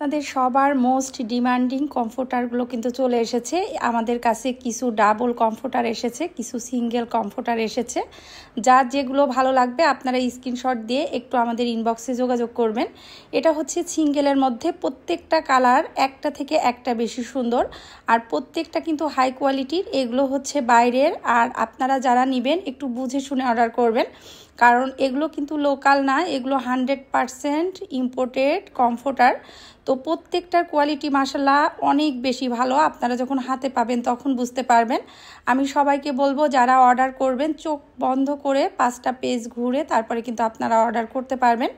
আপনাদের সবার most demanding কমফোর্টারগুলো কিন্তু চলে এসেছে। আমাদের কাছে কিছু ডাবল কমফোর্টার এসেছে, কিছু সিঙ্গেল কমফোর্টার এসেছে। যার যেগুলো ভালো লাগবে আপনারা স্ক্রিনশট দিয়ে একটু আমাদের ইনবক্সে যোগাযোগ করবেন। এটা হচ্ছে সিঙ্গেলের মধ্যে প্রত্যেকটা কালার একটা থেকে একটা বেশি সুন্দর, আর প্রত্যেকটা কিন্তু হাই কোয়ালিটির। এগুলো হচ্ছে বাইরের, আর আপনারা যারা নেবেন একটু বুঝে শুনে অর্ডার করবেন, কারণ এগুলো কিন্তু লোকাল না, এগুলো 100% ইম্পোর্টেড কমফোর্টার। তো প্রত্যেকটার কোয়ালিটি মাশাআল্লাহ অনেক বেশি ভালো। আপনারা যখন হাতে পাবেন তখন বুঝতে পারবেন। আমি সবাইকে বলবো যারা অর্ডার করবেন চোখ বন্ধ করে 5টা পেজ ঘুরে তারপরে কিন্তু আপনারা অর্ডার করতে পারবেন।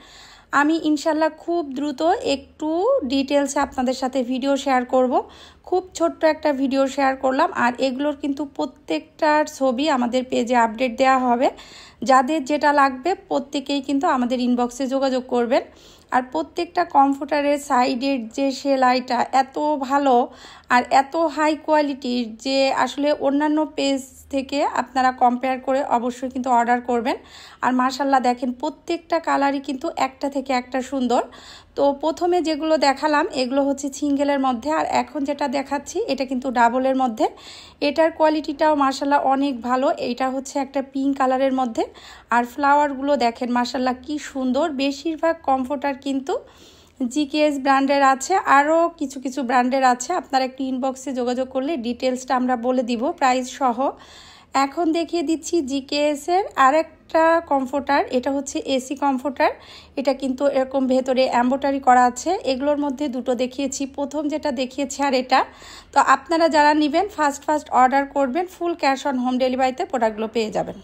আমি ইনশাল্লাহ খুব দ্রুত একটু ডিটেলসে আপনাদের সাথে ভিডিও শেয়ার করব। খুব ছোট্ট একটা ভিডিও শেয়ার করলাম, আর এগুলোর কিন্তু প্রত্যেকটার ছবি আমাদের পেজে আপডেট দেওয়া হবে। যাদের যেটা লাগবে প্রত্যেকেই কিন্তু আমাদের ইনবক্সে যোগাযোগ করবেন। আর প্রত্যেকটা কমফোর্টারের সাইডের যে সেলাইটা এত ভালো আর এত হাই কোয়ালিটির যে আসলে অন্যান্য পেজ থেকে আপনারা কম্পেয়ার করে অবশ্যই কিন্তু অর্ডার করবেন। আর মাশাআল্লাহ দেখেন প্রত্যেকটা কালারই কিন্তু একটা থেকে একটা সুন্দর। তো প্রথমে যেগুলো দেখালাম এগুলো হচ্ছে সিঙ্গেলের মধ্যে, আর এখন যেটা দেখাচ্ছি এটা কিন্তু ডাবলের মধ্যে। এটার কোয়ালিটিটাও মাশাআল্লাহ অনেক ভালো। এটা হচ্ছে একটা পিঙ্ক কালারের মধ্যে, আর ফ্লাওয়ারগুলো দেখেন মাশাআল্লাহ কি সুন্দর। বেশিরভাগ কমফোর্টার কিন্তু জিকেএস ব্র্যান্ডের আছে, আরও কিছু কিছু ব্র্যান্ডের আছে। আপনারা একটু ইনবক্সে যোগাযোগ করলে ডিটেলসটা আমরা বলে দিব প্রাইস সহ। এখন দেখিয়ে দিচ্ছি জিকেএসের আরেকটা কমফোর্টার। এটা হচ্ছে এসি কমফোর্টার। এটা কিন্তু এরকম ভেতরে এমব্রয়ডারি করা আছে। এগুলোর মধ্যে দুটো দেখিয়েছি, প্রথম যেটা দেখিয়েছি আর এটা। তো আপনারা যারা নেবেন ফার্স্ট অর্ডার করবেন, ফুল ক্যাশ অন হোম ডেলিভারিতে প্রোডাক্টগুলো পেয়ে যাবেন।